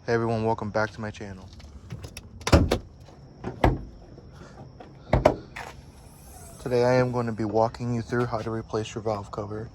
Hey everyone, welcome back to my channel. Today I am going to be walking you through how to replace your valve cover.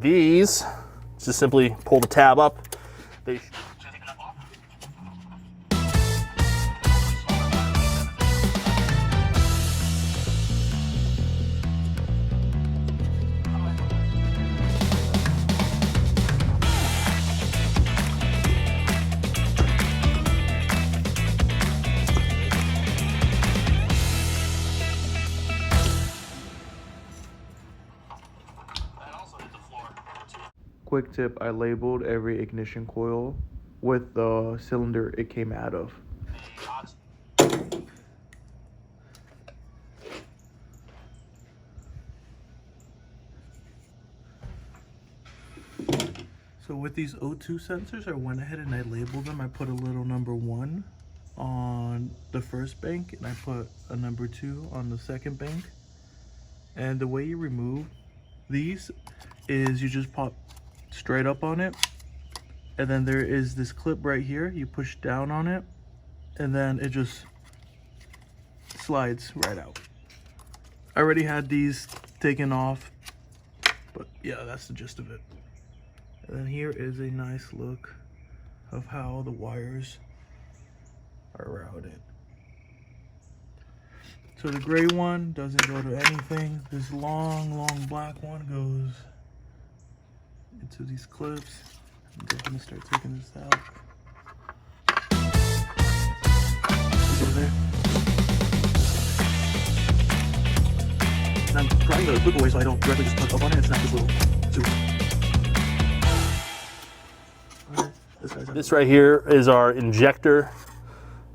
These, just simply pull the tab up. They Quick tip, I labeled every ignition coil with the cylinder it came out of. So with these O2 sensors, I went ahead and I labeled them. I put a little number 1 on the first bank and I put a number 2 on the second bank. And the way you remove these is you just pop straight up on it, and then there is this clip right here. You push down on it and then it just slides right out. I already had these taken off, but yeah, that's the gist of it. And then here is a nice look of how the wires are routed. So the gray one doesn't go to anything. This long black one goes into these clips. I'm just gonna start taking this out. See there? And I'm trying to flip away so I don't directly just touch up on it. It's not this little tube. This right here is our injector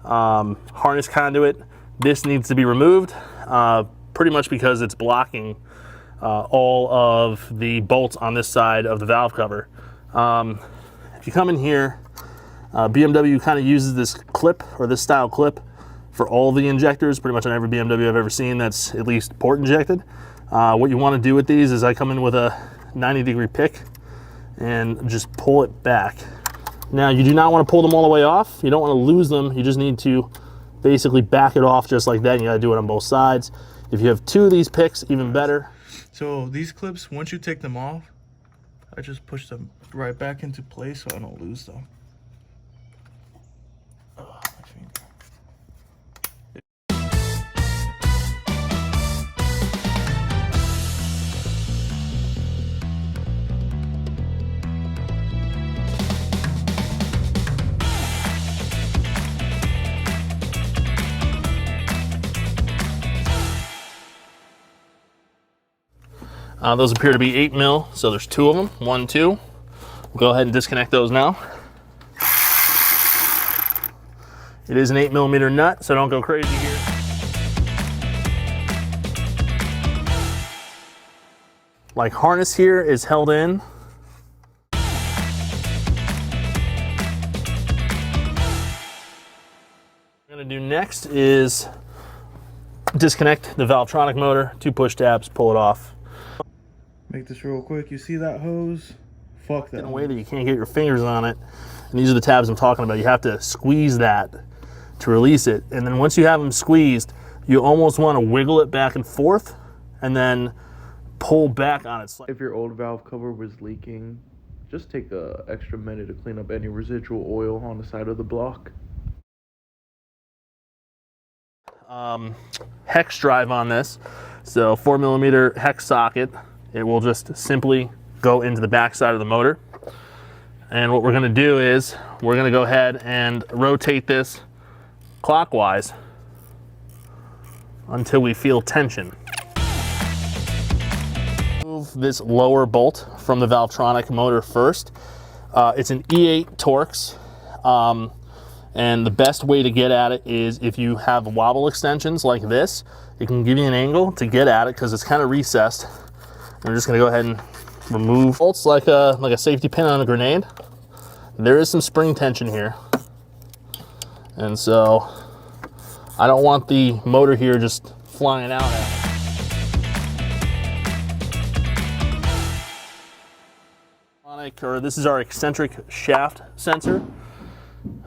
harness conduit. This needs to be removed pretty much because it's blocking all of the bolts on this side of the valve cover. If you come in here, BMW kind of uses this clip, or this style clip, for all the injectors, pretty much on every BMW I've ever seen that's at least port injected. What you want to do with these is I come in with a 90-degree pick and just pull it back. Now, you do not want to pull them all the way off. You don't want to lose them. You just need to basically back it off just like that. And you got to do it on both sides. If you have 2 of these picks, even better. So these clips, once you take them off, I just push them right back into place so I don't lose them. My finger. Those appear to be 8 mil, so there's 2 of them, 1, 2. We'll go ahead and disconnect those now. It is an 8mm nut, so don't go crazy here. Like, harness here is held in. What I'm gonna do next is disconnect the Valvetronic motor, 2 push tabs, pull it off. Make this real quick. You see that hose? Fuck that. In a way that you can't get your fingers on it. And these are the tabs I'm talking about. You have to squeeze that to release it. And then once you have them squeezed, you almost want to wiggle it back and forth and then pull back on it. If your old valve cover was leaking, just take an extra minute to clean up any residual oil on the side of the block. Hex drive on this. So 4mm hex socket. It will just simply go into the back side of the motor. And what we're going to do is we're going to go ahead and rotate this clockwise until we feel tension. Move this lower bolt from the Valvetronic motor first. It's an E8 Torx, And the best way to get at it is if you have wobble extensions like this, it can give you an angle to get at it because it's kind of recessed. I'm just gonna go ahead and remove bolts like a safety pin on a grenade. There is some spring tension here. And so I don't want the motor here just flying out at it. Or this is our eccentric shaft sensor.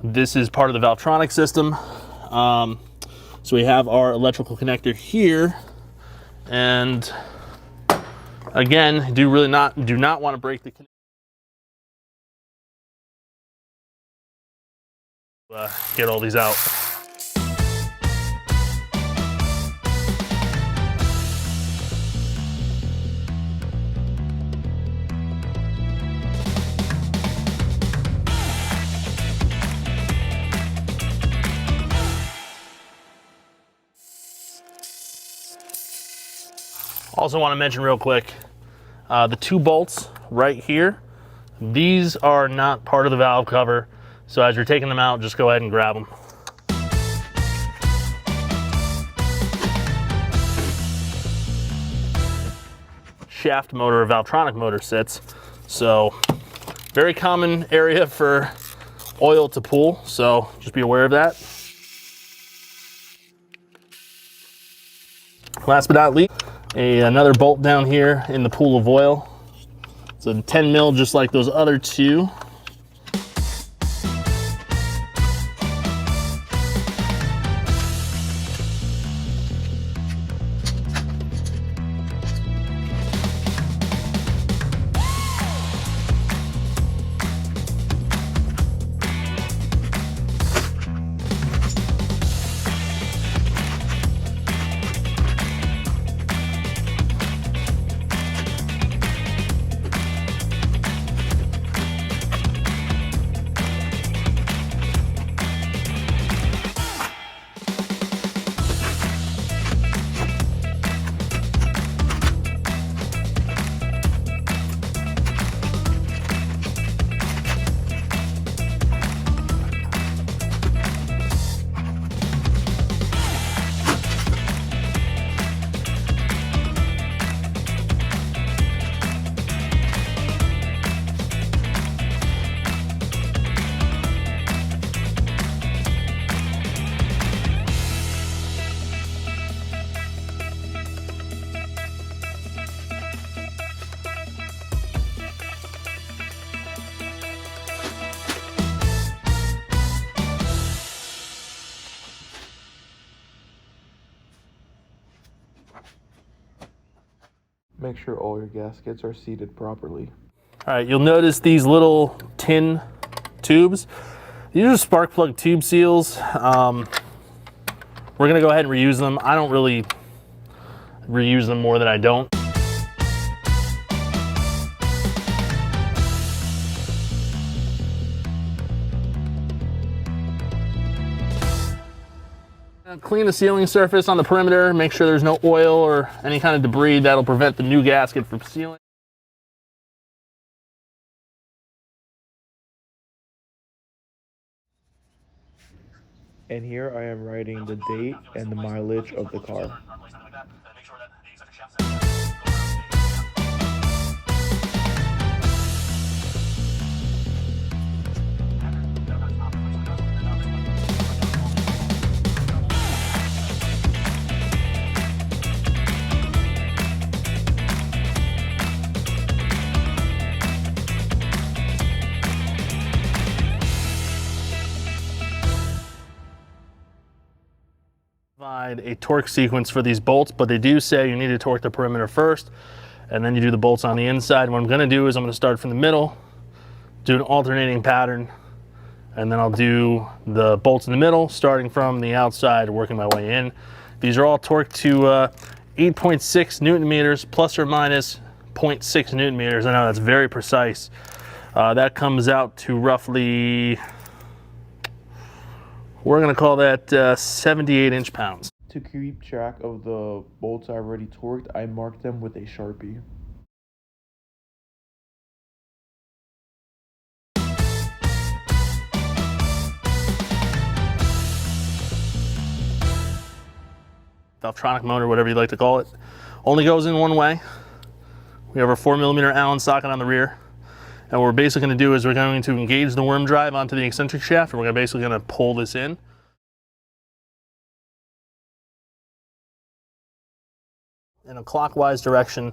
This is part of the Valvetronic system. So we have our electrical connector here, and again, do not want to break the connector. Get all these out. Also want to mention real quick, the 2 bolts right here, these are not part of the valve cover. So as you're taking them out, just go ahead and grab them. Shaft motor or Valvetronic motor sits. So very common area for oil to pool. So just be aware of that. Last but not least, another bolt down here in the pool of oil. It's a 10 mil, just like those other 2. Make sure all your gaskets are seated properly. All right, you'll notice these little tin tubes. These are spark plug tube seals. We're gonna go ahead and reuse them. I don't really reuse them more than I don't. Clean the sealing surface on the perimeter, make sure there's no oil or any kind of debris that'll prevent the new gasket from sealing. And here I am writing the date and the mileage of the car. A torque sequence for these bolts, but they do say you need to torque the perimeter first and then you do the bolts on the inside. What I'm going to do is I'm going to start from the middle, do an alternating pattern, and then I'll do the bolts in the middle starting from the outside, working my way in. These are all torqued to 8.6 newton meters plus or minus 0.6 newton meters. I know that's very precise. That comes out to roughly, we're going to call that 78 inch-pounds. To keep track of the bolts I already torqued, I marked them with a Sharpie. Valvetronic motor, whatever you like to call it. Only goes in one way. We have our 4mm Allen socket on the rear. And what we're basically going to do is we're going to engage the worm drive onto the eccentric shaft, and we're basically going to pull this in. In a clockwise direction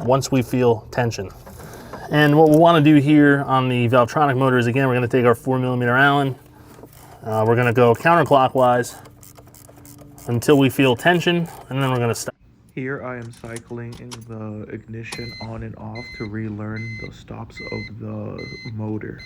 once we feel tension. And what we want to do here on the Valvetronic motor is, again, we're going to take our 4mm Allen. We're going to go counterclockwise until we feel tension, and then we're going to stop. Here I am cycling the ignition on and off to relearn the stops of the motor.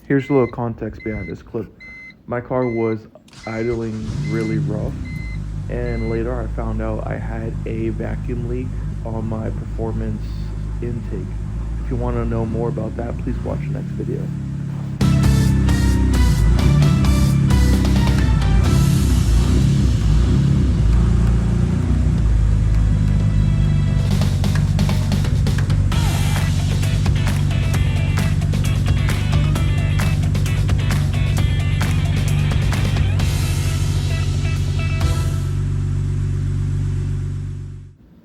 Here's a little context behind this clip. My car was idling really rough, and later I found out I had a vacuum leak on my performance intake. If you want to know more about that, please watch the next video.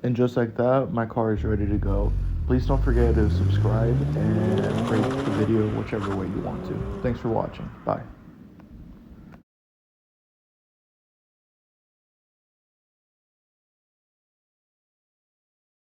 And just like that, my car is ready to go. Please don't forget to subscribe and rate the video whichever way you want to. Thanks for watching. Bye.